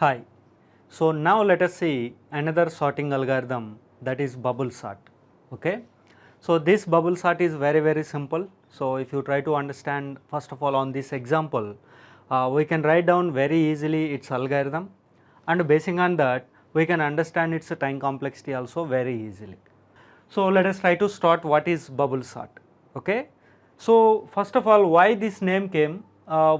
Hi. So now let us see another sorting algorithm, that is bubble sort. Okay. So this bubble sort is very simple. So if you try to understand first of all on this example, we can write down very easily its algorithm, and basing on that we can understand its time complexity also very easily. So let us try to start what is bubble sort. Okay. So first of all, why this name came,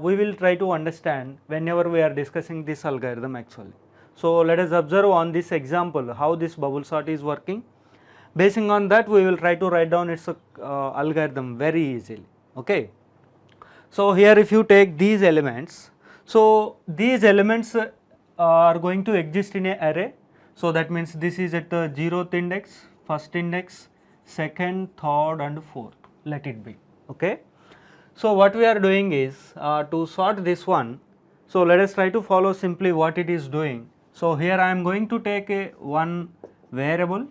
we will try to understand whenever we are discussing this algorithm actually. So let us observe on this example how this bubble sort is working. Basing on that we will try to write down its algorithm very easily. Okay. So here if you take these elements, so these elements are going to exist in a array. So that means this is at the 0th index, first index, second, third and fourth, let it be. Okay. So what we are doing is to sort this one. So let us try to follow simply what it is doing. So here I am going to take a one variable.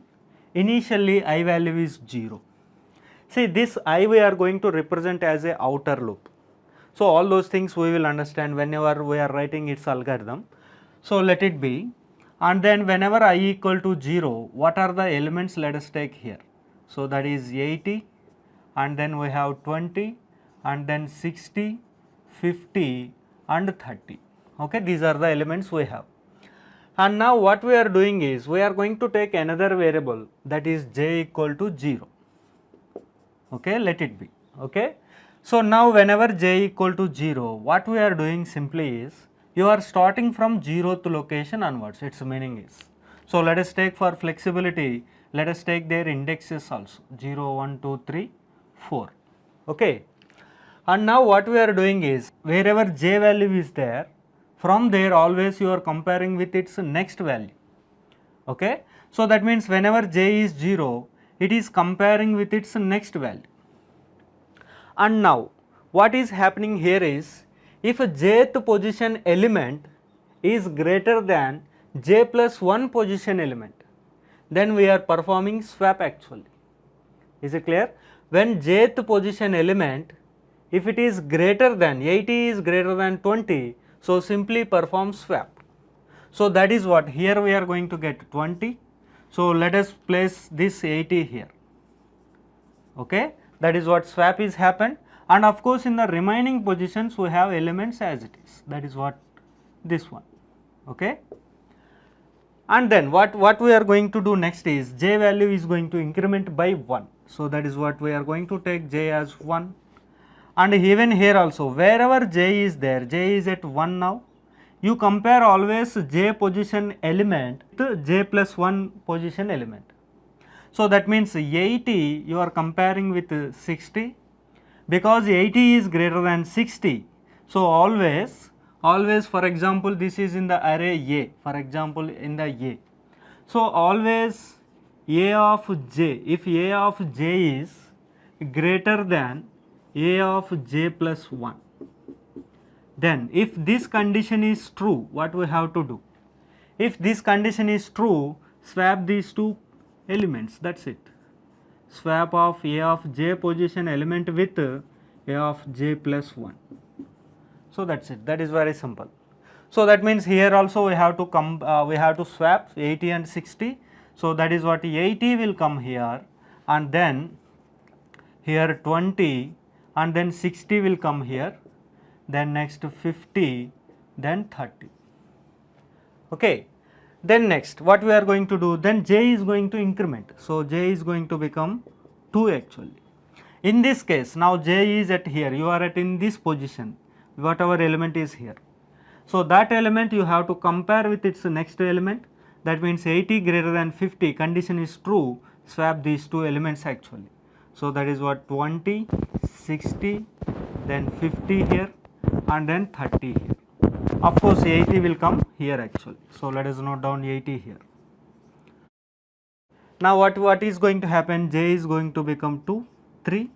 Initially I value is 0. See, this I we are going to represent as a outer loop. So all those things we will understand whenever we are writing its algorithm. So let it be, and then whenever I equal to 0, what are the elements, let us take here. So that is 80, and then we have 20, and then 60, 50 and 30. Okay, these are the elements we have. And now what we are doing is we are going to take another variable, that is j equal to 0. Okay, let it be. Okay. So now whenever j equal to 0, what we are doing simply is you are starting from 0th location onwards, its meaning is. So let us take for flexibility, let us take their indexes also 0, 1, 2, 3, 4. Okay. And now what we are doing is wherever j value is there, from there always you are comparing with its next value. Okay. So that means whenever j is 0, it is comparing with its next value. And now what is happening here is, if jth position element is greater than j plus 1 position element, then we are performing swap actually. Is it clear? When jth position element, if it is greater than 80 is greater than 20, so simply perform swap. So that is what here we are going to get 20. So let us place this 80 here. Okay, that is what swap is happened, and of course in the remaining positions we have elements as it is, that is what this one. Okay. And then what we are going to do next is j value is going to increment by 1. So that is what we are going to take j as 1, and even here also wherever j is there, j is at 1 now, you compare always j position element with j plus 1 position element. So that means 80 you are comparing with 60, because 80 is greater than 60. So always for example this is in the array A, for example in the A. So always A of j, if A of j is greater than A of j plus 1, then if this condition is true, what we have to do? If this condition is true, swap these two elements, that is it. Swap of A of j position element with A of j plus 1. So that is it, that is very simple. So that means here also we have to we have to swap 80 and 60. So that is what 80 will come here, and then here 20, and then 60 will come here, then next 50, then 30. Okay. Then next what we are going to do, then j is going to increment. So j is going to become 2 actually. In this case now j is at here, you are at in this position, whatever element is here. So that element you have to compare with its next element, that means 80 greater than 50, condition is true, swap these two elements actually. So that is what 20, 60, then 50 here, and then 30 here. Of course 80 will come here actually. So let us note down 80 here. Now what is going to happen, j is going to become 2, 3,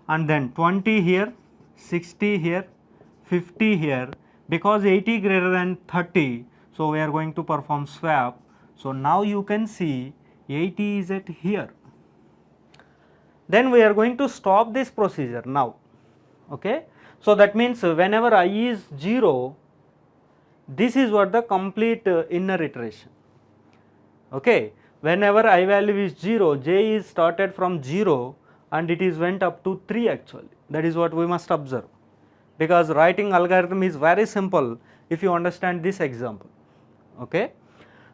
and then 20 here, 60 here, 50 here, because 80 greater than 30, so we are going to perform swap. So now you can see 80 is at here. Then we are going to stop this procedure now. Okay. So that means whenever I is 0, this is what the complete inner iteration. Okay, whenever I value is 0, j is started from 0 and it is went up to 3 actually. That is what we must observe, because writing algorithm is very simple if you understand this example. Okay.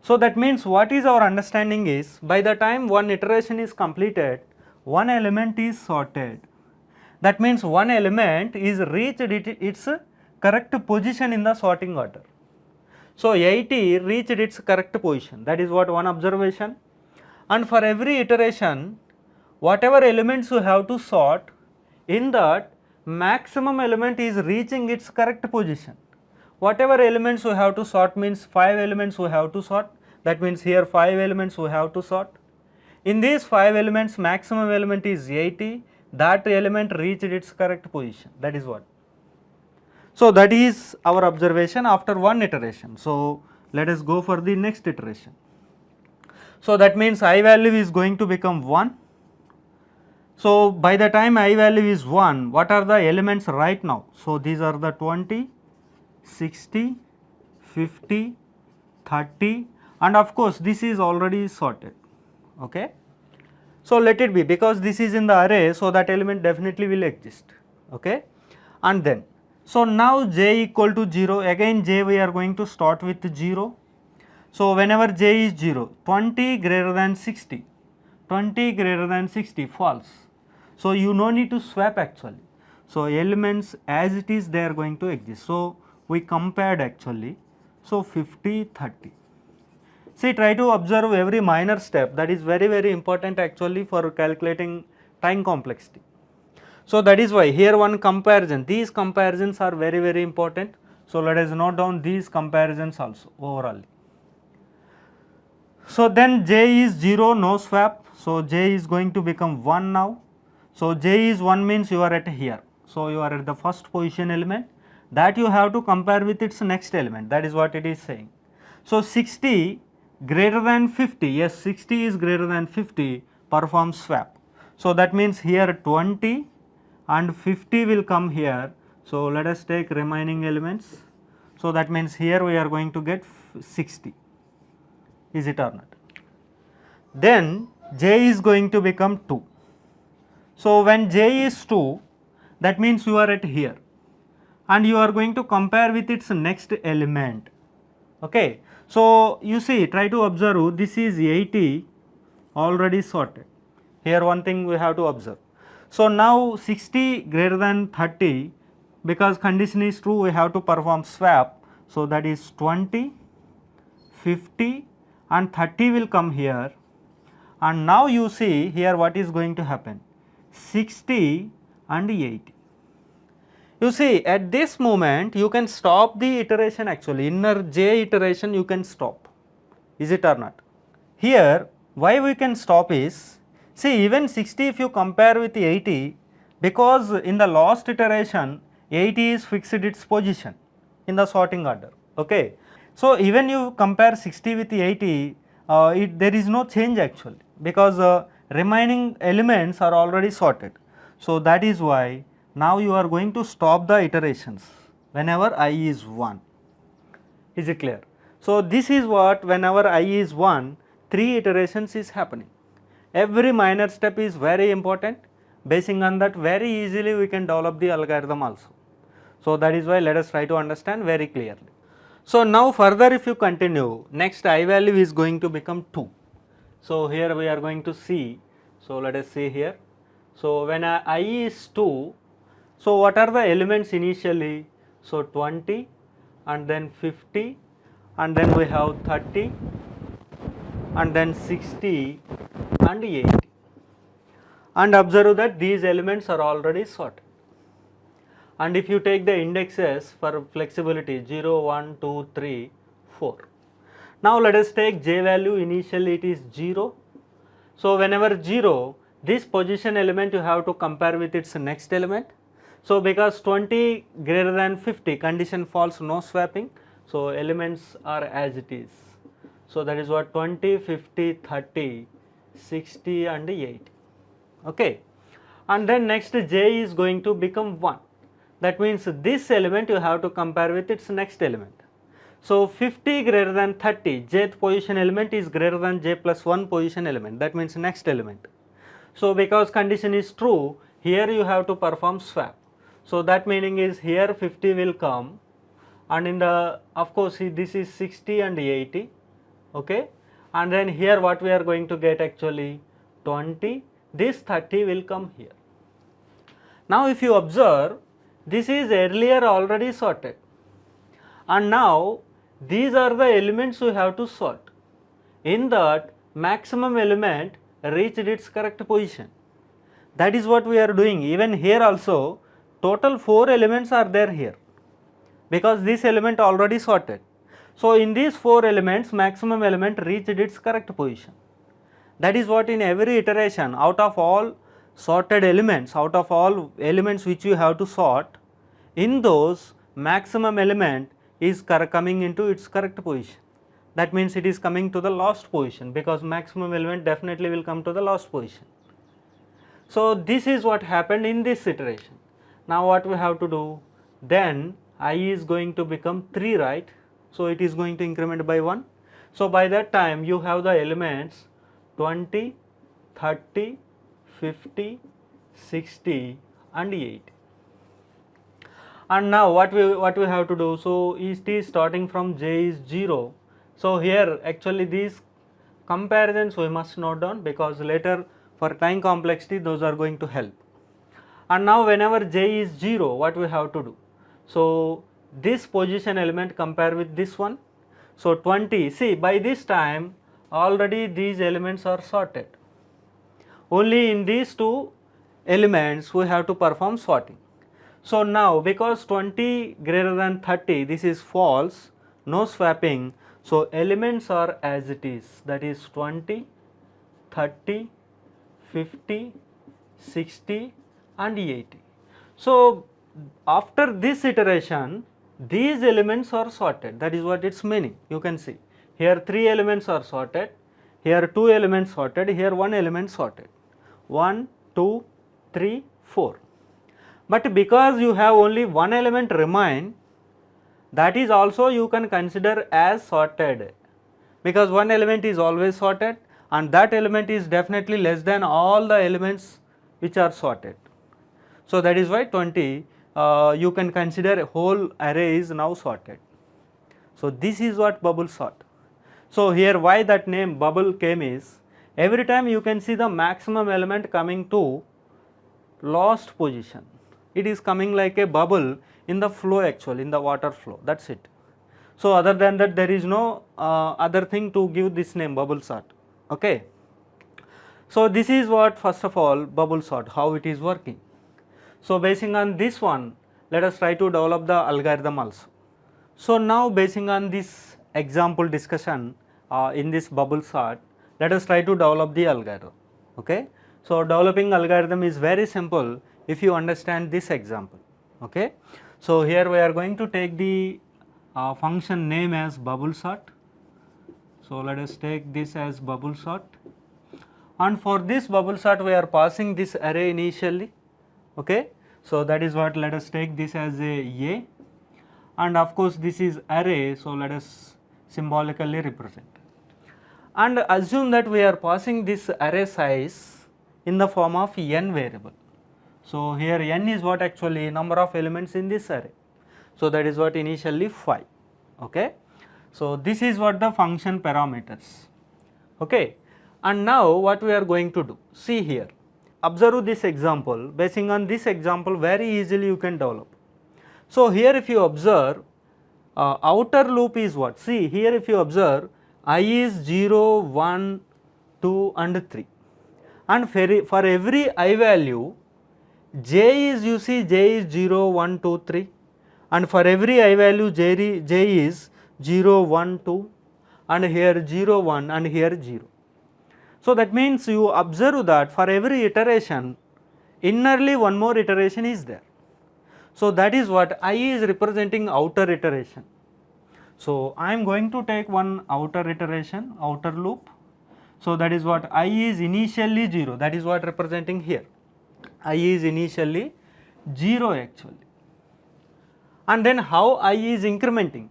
So that means what is our understanding is, by the time one iteration is completed, one element is sorted. That means one element is reached its correct position in the sorting order. So 80 reached its correct position, that is what one observation. And for every iteration, whatever elements you have to sort, in that maximum element is reaching its correct position. Whatever elements we have to sort means 5 elements we have to sort, that means here 5 elements we have to sort. In these 5 elements, maximum element is 80, that element reached its correct position, that is what. So that is our observation after one iteration. So let us go for the next iteration. So that means I value is going to become 1. So by the time I value is 1, what are the elements right now? So these are the 20, 60, 50, 30, and of course this is already sorted. Okay. So let it be, because this is in the array, so that element definitely will exist. Okay. And then, so now j equal to 0, again j we are going to start with 0. So whenever j is 0, 20 greater than 60, 20 greater than 60 false. So you no need to swap actually. So elements as it is they are going to exist. So we compared actually. So 50, 30. See, try to observe every minor step, that is very important actually for calculating time complexity. So that is why here one comparison, these comparisons are very important. So let us note down these comparisons also overall. So then j is 0, no swap, so j is going to become 1 now. So j is 1 means you are at here, so you are at the first position element, that you have to compare with its next element, that is what it is saying. So 60 greater than 50, yes 60 is greater than 50, perform swap. So that means here 20 and 50 will come here. So let us take remaining elements. So that means here we are going to get 60, is it or not? Then j is going to become 2. So when j is 2, that means you are at here and you are going to compare with its next element. Okay. So you see, try to observe, this is 80 already sorted. Here one thing we have to observe. So now 60 greater than 30, because condition is true, we have to perform swap. So that is 20, 50 and 30 will come here, and now you see here what is going to happen, 60 and 80. You see, at this moment you can stop the iteration actually, inner j iteration you can stop, is it or not? Here why we can stop is, see even 60 if you compare with 80, because in the last iteration 80 is fixed its position in the sorting order. Okay. So even you compare 60 with 80, there is no change actually, because remaining elements are already sorted. So that is why now you are going to stop the iterations whenever I is 1, is it clear? So this is what, whenever I is 1, 3 iterations is happening. Every minor step is very important, basing on that very easily we can develop the algorithm also. So that is why let us try to understand very clearly. So now further if you continue, next I value is going to become 2. So here we are going to see, so let us see here. So when I is 2, so what are the elements initially? So 20 and then 50 and then we have 30 and then 60 and 80, and observe that these elements are already sorted. And if you take the indexes for flexibility 0, 1, 2, 3, 4. Now let us take j value, initially it is 0. So whenever 0, this position element you have to compare with its next element. So because 20 greater than 50, condition false, no swapping, so elements are as it is. So that is what 20, 50, 30, 60 and 80. Okay. And then next j is going to become 1. That means this element you have to compare with its next element. So 50 greater than 30, jth position element is greater than j plus 1 position element, that means next element. So because condition is true, here you have to perform swap. So that meaning is here 50 will come, and in the, of course this is 60 and 80, okay, and then here what we are going to get actually 20, this 30 will come here. Now if you observe, this is earlier already sorted, and now these are the elements you have to sort. In that, maximum element reached its correct position. That is what we are doing. Even here also, total 4 elements are there here, because this element already sorted. So in these 4 elements, maximum element reached its correct position. That is what in every iteration, out of all sorted elements, out of all elements which you have to sort, in those maximum element is coming into its correct position. That means it is coming to the last position, because maximum element definitely will come to the last position. So this is what happened in this iteration. Now what we have to do, then I is going to become 3, right? So it is going to increment by 1. So by that time you have the elements 20, 30, 50, 60 and 80. And now what we have to do, so it is starting from j is 0. So here actually these comparisons we must note down, because later for time complexity those are going to help. And now whenever j is 0, what we have to do, so this position element compare with this one. So 20, see by this time already these elements are sorted. Only in these 2 elements we have to perform sorting. So now because 20 greater than 30, this is false, no swapping, so elements are as it is, that is 20, 30, 50, 60 and 80. So after this iteration, these elements are sorted, that is what its meaning. You can see here 3 elements are sorted, here 2 elements sorted, here 1 element sorted, 1, 2, 3, 4. But because you have only 1 element remain, that is also you can consider as sorted, because 1 element is always sorted and that element is definitely less than all the elements which are sorted. So that is why 20 you can consider whole array is now sorted. So this is what bubble sort. So here why that name bubble came is, every time you can see the maximum element coming to last position. It is coming like a bubble in the flow, actually in the water flow, that is it. So other than that there is no other thing to give this name bubble sort, okay. So this is what, first of all, bubble sort, how it is working. So basing on this one, let us try to develop the algorithm also. So now basing on this example discussion in this bubble sort, let us try to develop the algorithm, okay. So developing algorithm is very simple if you understand this example, okay. So here we are going to take the function name as bubble sort. So let us take this as bubble sort, and for this bubble sort we are passing this array initially, okay. So that is what, let us take this as a, and of course this is array, so let us symbolically represent, and assume that we are passing this array size in the form of n variable. So here n is what, actually number of elements in this array. So that is what initially 5, okay. So this is what the function parameters, okay. And now what we are going to do, see here, observe this example. Basing on this example very easily you can develop. So here if you observe, outer loop is what, see here if you observe, I is 0, 1, 2 and 3, and for every I value j is, you see j is 0, 1, 2, 3, and for every I value j is 0, 1, 2, and here 0, 1 and here 0. So that means you observe that for every iteration innerly one more iteration is there. So that is what I is representing outer iteration. So I am going to take one outer iteration, outer loop. So that is what I is initially 0, that is what representing here. I is initially 0 actually. And then how I is incrementing?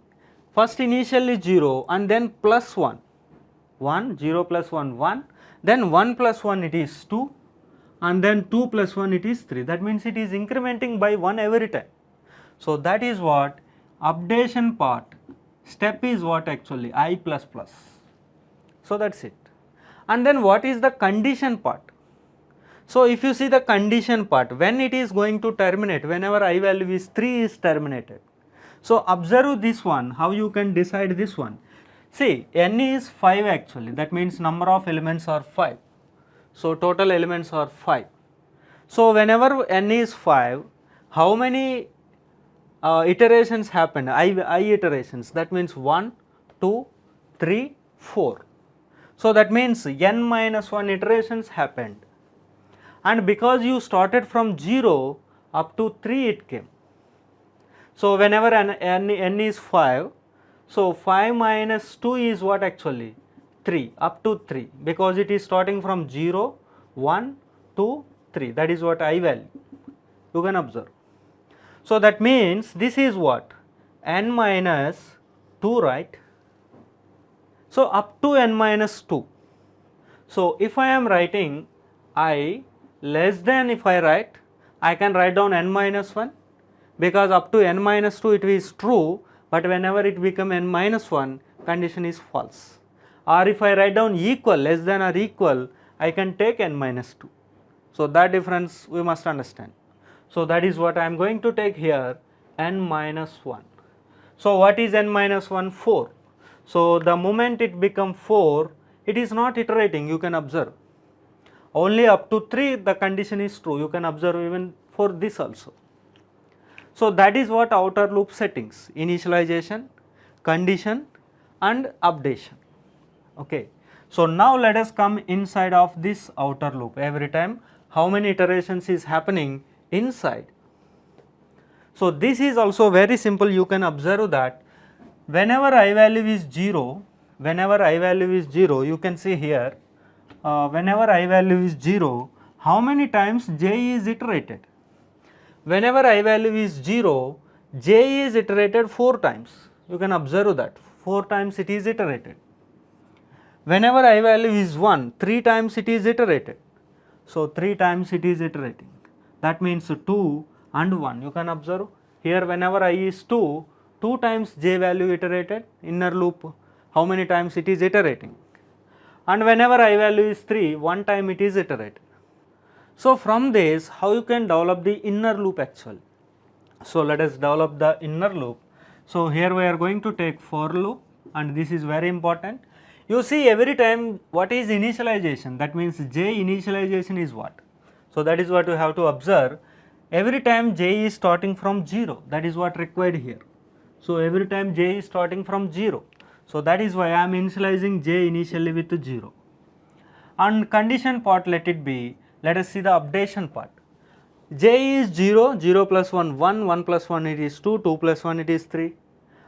first initially 0 and then plus 1, 1, 0 plus 1, 1, then 1 plus 1 it is 2, and then 2 plus 1 it is 3. That means it is incrementing by 1 every time. So that is what updation part step is, what actually I plus plus. So that's it. And then what is the condition part? So if you see the condition part, when it is going to terminate, whenever I value is 3 is terminated. So observe this one, how you can decide this one. See, n is 5 actually, that means number of elements are 5. So total elements are 5. So whenever n is 5, how many iterations happened? I iterations, that means 1, 2, 3, 4. So that means n minus 1 iterations happened, and because you started from 0 up to 3 it came. So whenever n is 5, so 5 minus 2 is what actually 3, up to 3, because it is starting from 0, 1, 2, 3, that is what I value, you can observe. So that means this is what n minus 2, right? So up to n minus 2. So if I am writing I less than, if I write, I can write down n minus 1, because up to n minus 2 it is true, but whenever it become n minus 1, condition is false. Or if I write down equal, less than or equal, I can take n minus 2. So that difference we must understand. So that is what I am going to take here, n minus 1. So what is n minus 1? 4. So the moment it become 4, it is not iterating, you can observe. Only up to 3 the condition is true, you can observe even for this also. So that is what outer loop settings, initialization, condition and updation. Okay. So now let us come inside of this outer loop. Every time how many iterations is happening inside. So this is also very simple, you can observe that whenever I value is 0, you can see here, whenever I value is 0, how many times j is iterated? Whenever I value is 0, j is iterated 4 times, you can observe that 4 times it is iterated. Whenever I value is 1, 3 times it is iterated, so 3 times it is iterating, that means 2 and 1, you can observe here. Whenever I is 2, 2 times j value iterated, inner loop how many times it is iterating, and whenever I value is 3, 1 time it is iterated. So from this how you can develop the inner loop actually. So let us develop the inner loop. So here we are going to take for loop, and this is very important. You see every time what is initialization, that means j initialization is what. So that is what you have to observe. Every time j is starting from 0, that is what required here. So every time j is starting from 0, so that is why I am initializing j initially with 0. And condition part, let it be, let us see the updation part. J is 0, 0 plus 1, 1, 1 plus 1 it is 2, 2 plus 1 it is 3,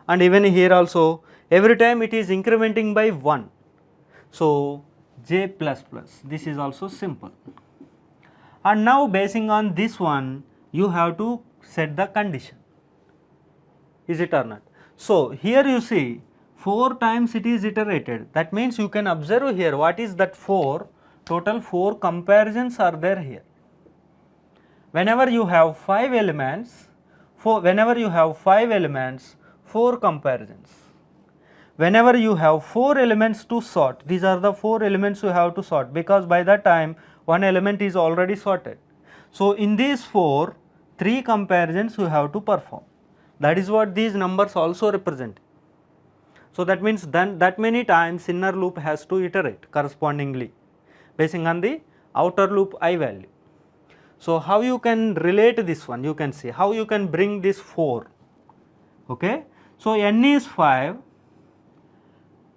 and even here also every time it is incrementing by 1. So j plus plus, this is also simple. And now basing on this one, you have to set the condition, is it or not. So here you see 4 times it is iterated, that means you can observe here what is that 4, total 4 comparisons are there here. Whenever you have 5 elements, 4 comparisons. Whenever you have 4 elements to sort, these are the 4 elements you have to sort, because by that time one element is already sorted. So in these 4, 3 comparisons you have to perform. That is what these numbers also represent. So that means then that many times inner loop has to iterate correspondingly basing on the outer loop I value. So how you can relate this one, you can see how you can bring this 4. Okay. So n is 5,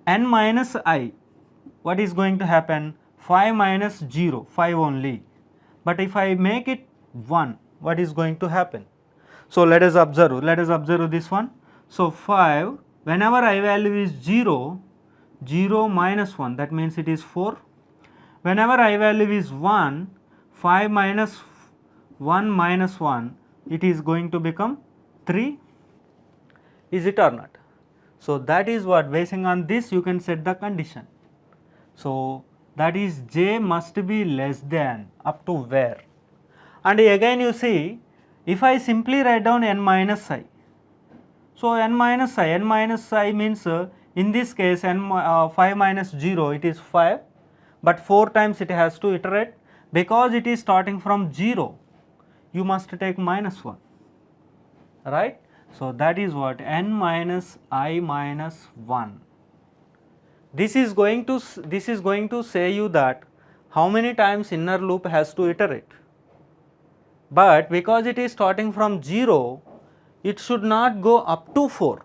n minus I, what is going to happen? 5 minus 0, 5 only. But if I make it 1, what is going to happen? So let us observe this one. So 5, whenever I value is 0, 0 minus 1, that means it is 4. Whenever I value is 1, 5 minus 1 minus 1, it is going to become 3, is it or not? So that is what, basing on this you can set the condition. So that is j must be less than up to where. And again you see, if I simply write down n minus I, so n minus I means in this case 5 minus 0 it is 5, but 4 times it has to iterate. Because it is starting from 0, you must take minus 1, right. So that is what, n minus I minus 1. This is going to say you that how many times inner loop has to iterate. But because it is starting from 0, it should not go up to 4.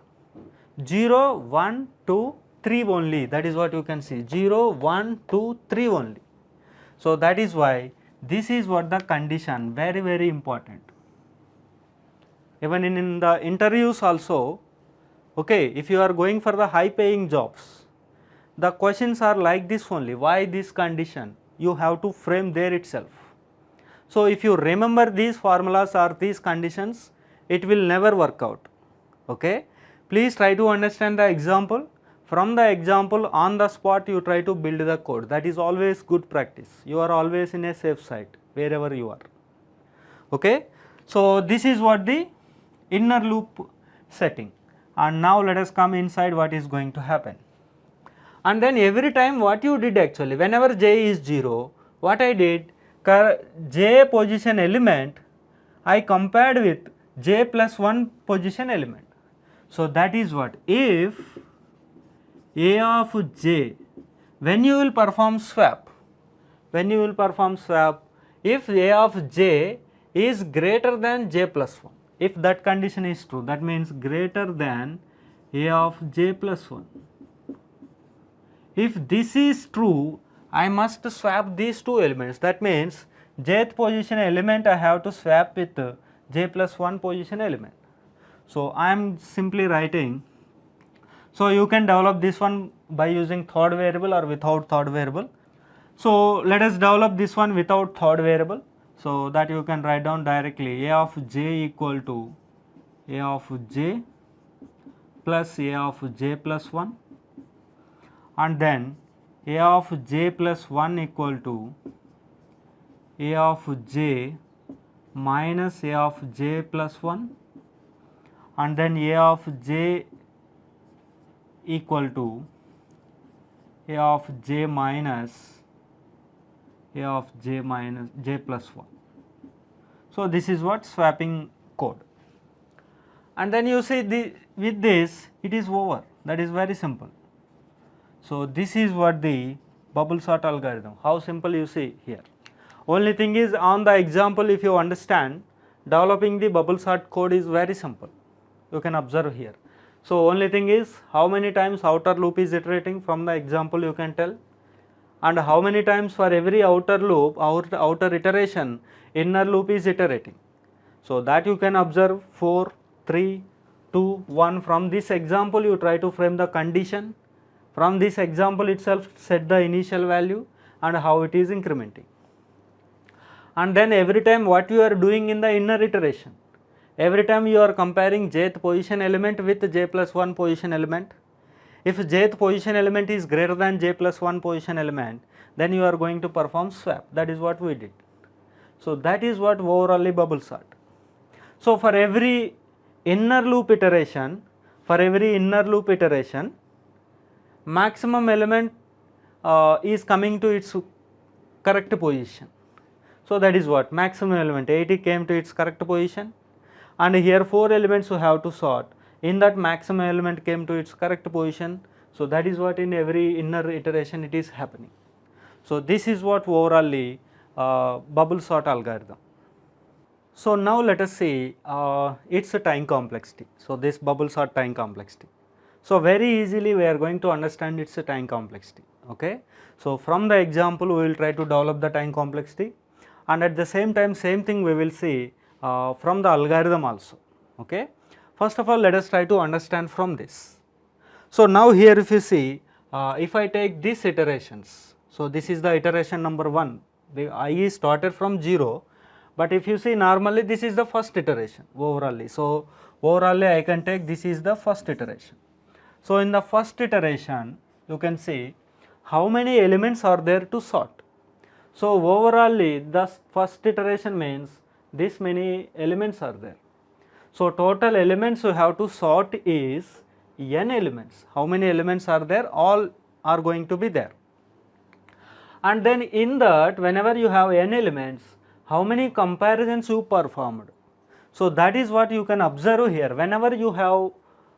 0, 1, 2, 3 only, that is what you can see, 0, 1, 2, 3 only. So that is why this is what the condition, very very important. Even in the interviews also, okay, if you are going for the high paying jobs, the questions are like this only, why this condition, you have to frame there itself. So if you remember these formulas or these conditions, it will never work out, okay. Please try to understand the example. From the example, on the spot you try to build the code. That is always good practice. You are always in a safe side wherever you are, okay. So this is what the inner loop setting, and now let us come inside what is going to happen. And then every time what you did actually, whenever j is 0, what I did, j position element I compared with j plus 1 position element. So that is what, if a of j, when you will perform swap, if a of j is greater than j plus 1, if that condition is true, that means greater than a of j plus 1. If this is true, I must swap these two elements. That means jth position element I have to swap with j plus 1 position element. So I am simply writing. So you can develop this one by using third variable or without third variable. So let us develop this one without third variable. So that you can write down directly, a of j equal to a of j plus a of j plus 1, and then a of j plus 1 equal to a of j minus a of j plus 1, and then a of j equal to a of j minus j plus 1. So this is what swapping code. And then you see with this it is over, that is very simple. So this is what the bubble sort algorithm, how simple you see here. Only thing is, on the example if you understand, developing the bubble sort code is very simple, you can observe here. So only thing is, how many times outer loop is iterating, from the example you can tell, and how many times for every outer loop, outer iteration, inner loop is iterating. So that you can observe 4, 3, 2, 1. From this example you try to frame the condition. From this example itself set the initial value and how it is incrementing. And then every time what you are doing in the inner iteration, every time you are comparing jth position element with j plus 1 position element. If jth position element is greater than j plus 1 position element, then you are going to perform swap. That is what we did. So that is what overall bubble sort. So for every inner loop iteration, maximum element is coming to its correct position. So that is what, maximum element 80 came to its correct position, and here 4 elements you have to sort, in that maximum element came to its correct position. So that is what in every inner iteration it is happening. So this is what overall bubble sort algorithm. So now let us see its time complexity. So this bubble sort time complexity. So very easily we are going to understand its time complexity, okay. So from the example we will try to develop the time complexity, and at the same time same thing we will see from the algorithm also, okay. First of all, let us try to understand from this. So now here if you see, if I take these iterations, so this is the iteration number 1, the I is started from 0, but if you see normally this is the first iteration overall. So overall I can take this is the first iteration. So in the first iteration you can see how many elements are there to sort. So overallly the first iteration means this many elements are there. So total elements you have to sort is n elements. How many elements are there? All are going to be there. And then in that, whenever you have n elements, how many comparisons you performed? So that is what you can observe here. Whenever you have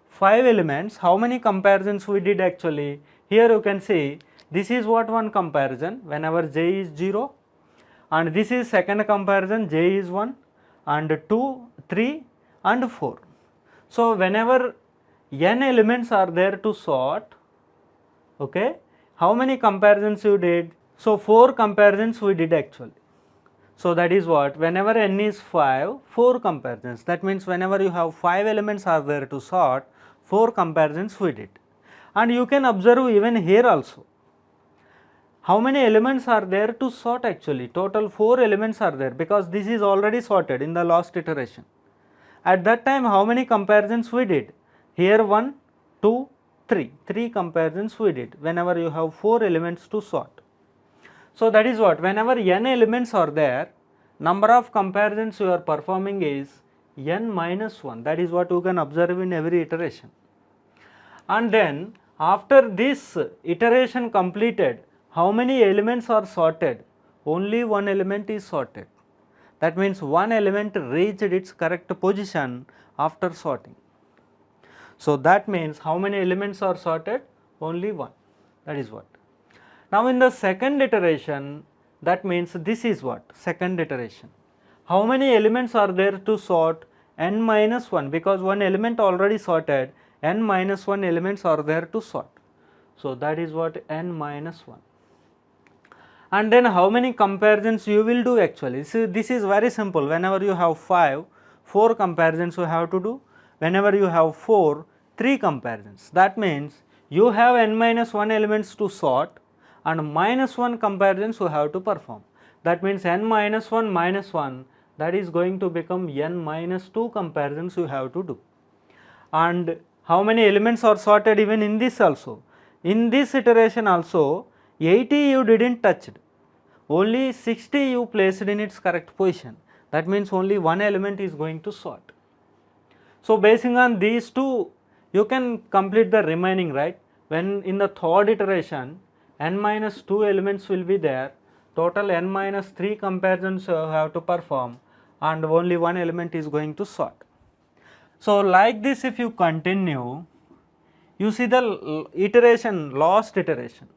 5 elements, how many comparisons we did actually? Here you can see this is what one comparison whenever j is 0, and this is second comparison, j is 1 and 2, 3 and 4. So whenever n elements are there to sort, okay, how many comparisons you did? So 4 comparisons we did actually. So that is what, whenever n is 5, 4 comparisons. That means whenever you have 5 elements are there to sort, 4 comparisons we did. And you can observe even here also. How many elements are there to sort actually? Total 4 elements are there because this is already sorted in the last iteration. At that time how many comparisons we did? Here 1, 2, 3. 3 comparisons we did whenever you have 4 elements to sort. So that is what, whenever n elements are there, number of comparisons you are performing is n minus 1. That is what you can observe in every iteration. And then after this iteration completed, how many elements are sorted? Only one element is sorted. That means one element reached its correct position after sorting. So that means how many elements are sorted? Only one. That is what. Now in the second iteration, that means this is what? Second iteration. How many elements are there to sort? N minus 1, because one element already sorted, n minus 1 elements are there to sort. So that is what, n minus 1. And then how many comparisons you will do actually? So this is very simple. Whenever you have 5, 4 comparisons you have to do. Whenever you have 4, 3 comparisons. That means you have n minus 1 elements to sort and minus 1 comparisons you have to perform. That means n minus 1 minus 1, that is going to become n minus 2 comparisons you have to do. And how many elements are sorted even in this also? In this iteration also, 80 you didn't touch, only 60 you placed in its correct position. That means only one element is going to sort. So basing on these two, you can complete the remaining, right? When in the third iteration, n minus 2 elements will be there, total n minus 3 comparisons you have to perform and only one element is going to sort. So like this if you continue, you see the iteration, last iteration.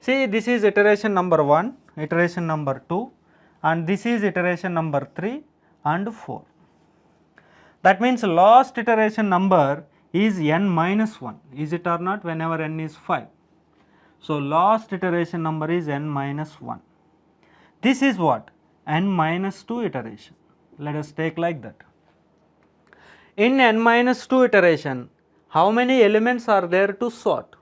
See, this is iteration number 1, iteration number 2 and this is iteration number 3 and 4. That means last iteration number is n minus 1, is it or not, whenever n is 5. So last iteration number is n minus 1. This is what? N minus 2 iteration. Let us take like that. In n minus 2 iteration, how many elements are there to sort?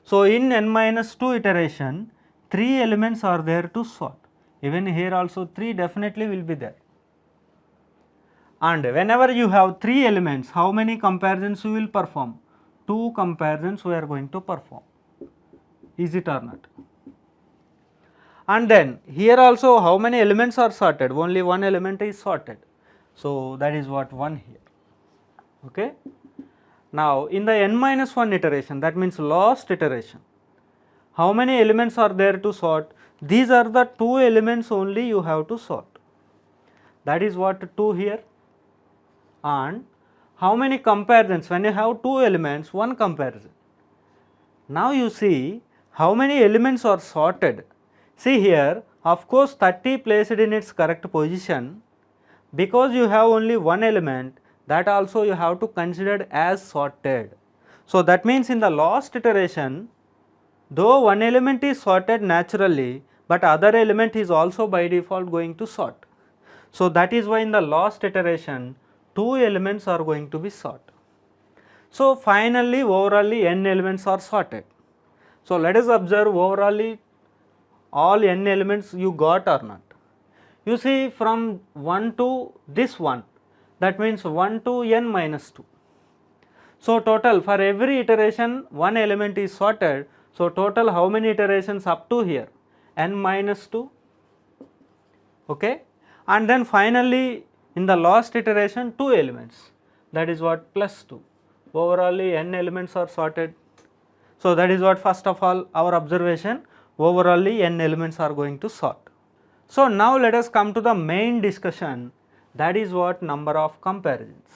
So in n minus 2 iteration, 3 elements are there to sort. Even here also 3 definitely will be there. And whenever you have 3 elements, how many comparisons you will perform? 2 comparisons we are going to perform. Is it or not? And then here also how many elements are sorted? Only one element is sorted. So that is what, 1 here. Okay. Now in the n minus 1 iteration, that means last iteration, how many elements are there to sort? These are the 2 elements only you have to sort. That is what, 2 here. And how many comparisons? When you have 2 elements, 1 comparison. Now you see how many elements are sorted. See here, of course 30 placed in its correct position, because you have only one element, that also you have to consider as sorted. So that means in the last iteration, though one element is sorted naturally, but other element is also by default going to sort. So that is why in the last iteration, 2 elements are going to be sorted. So finally overally n elements are sorted. So let us observe overally all n elements you got or not. You see from 1 to this one, that means 1 to n minus 2. So total for every iteration one element is sorted. So total how many iterations up to here? N minus 2, okay, and then finally in the last iteration 2 elements, that is what plus 2. Overall n elements are sorted. So that is what first of all our observation, overall n elements are going to sort. So now let us come to the main discussion, that is what number of comparisons.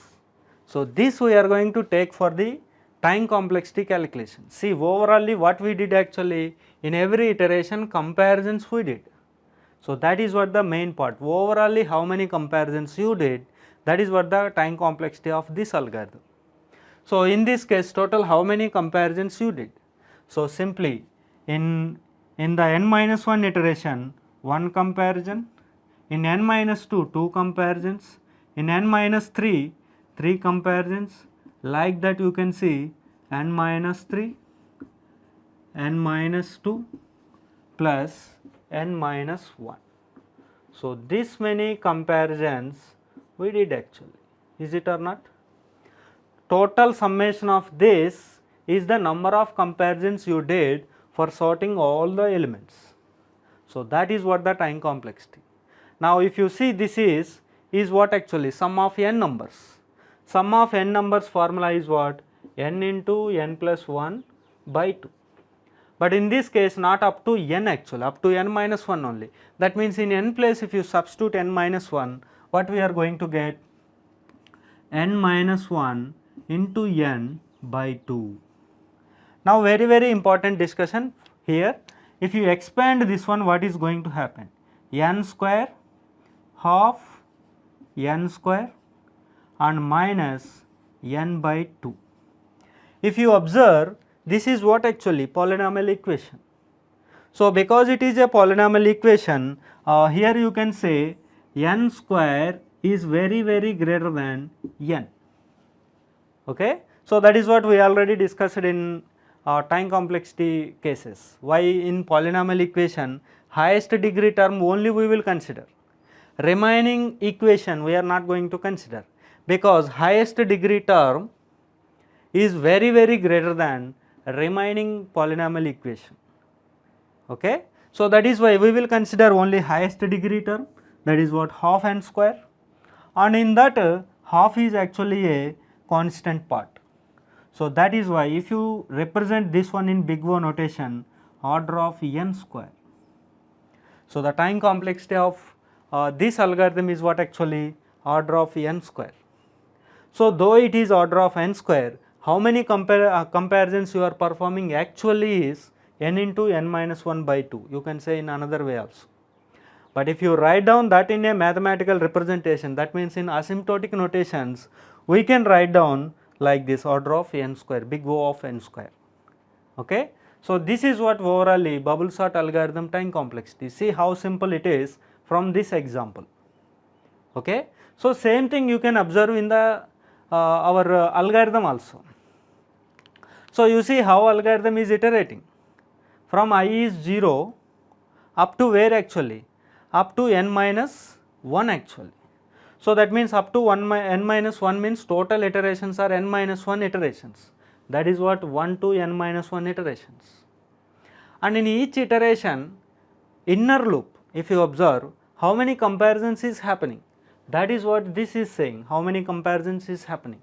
So this we are going to take for the time complexity calculation. See, overall what we did actually, in every iteration comparisons we did. So that is what the main part, overall how many comparisons you did, that is what the time complexity of this algorithm. So in this case total how many comparisons you did. So simply in the n minus 1 iteration 1 comparison, in n minus 2 2 comparisons, in n minus 3 3 comparisons, like that you can see n minus 3, n minus 2 plus n minus 1. So this many comparisons we did actually, is it or not? Total summation of this is the number of comparisons you did for sorting all the elements. So that is what the time complexity. Now if you see, this is what actually sum of n numbers. Sum of n numbers formula is what? N into n plus 1 by 2. But in this case not up to n actually, up to n minus 1 only. That means in n place if you substitute n minus 1, what we are going to get? N minus 1 into n by 2. Now very important discussion here. If you expand this one, what is going to happen? N square half n square and minus n by 2. If you observe, this is what actually polynomial equation. So because it is a polynomial equation, here you can say n square is very greater than n, okay. So that is what we already discussed in time complexity cases. Why in polynomial equation highest degree term only we will consider, remaining equation we are not going to consider, because highest degree term is very greater than remaining polynomial equation, okay. So that is why we will consider only highest degree term, that is what half n square, and in that half is actually a constant part. So that is why if you represent this one in big O notation, order of n square. So the time complexity of this algorithm is what actually order of n square. So though it is order of n square, how many comparisons you are performing actually is n into n minus 1 by 2, you can say in another way also. But if you write down that in a mathematical representation, that means in asymptotic notations, we can write down like this, order of n square, big O of n square, okay. So this is what overall bubble sort algorithm time complexity. See how simple it is from this example, okay. So same thing you can observe in the our algorithm also. So you see how algorithm is iterating from I is 0 up to where actually, up to n minus 1 actually. So that means up to n minus 1 means total iterations are n minus 1 iterations, that is what 1 to n minus 1 iterations. And in each iteration inner loop, if you observe how many comparisons is happening, that is what this is saying, how many comparisons is happening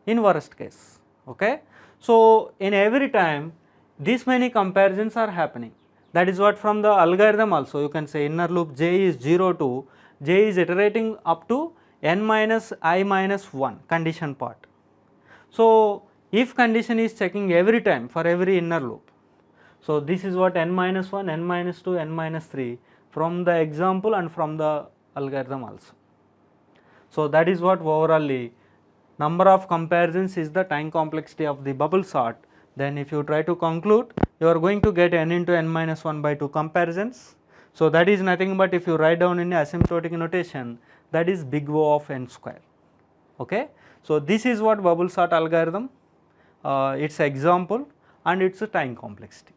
in worst case, okay. So in every time this many comparisons are happening, that is what from the algorithm also you can say inner loop j is 0 to j is iterating up to n minus I minus 1 condition part. So if condition is checking every time for every inner loop, so this is what n minus 1, n minus 2, n minus 3 from the example and from the algorithm also. So that is what overall number of comparisons is the time complexity of the bubble sort. Then if you try to conclude, you are going to get n into n minus 1 by 2 comparisons. So that is nothing but if you write down in asymptotic notation, that is big O of n square, okay. So this is what bubble sort algorithm, its example and its time complexity.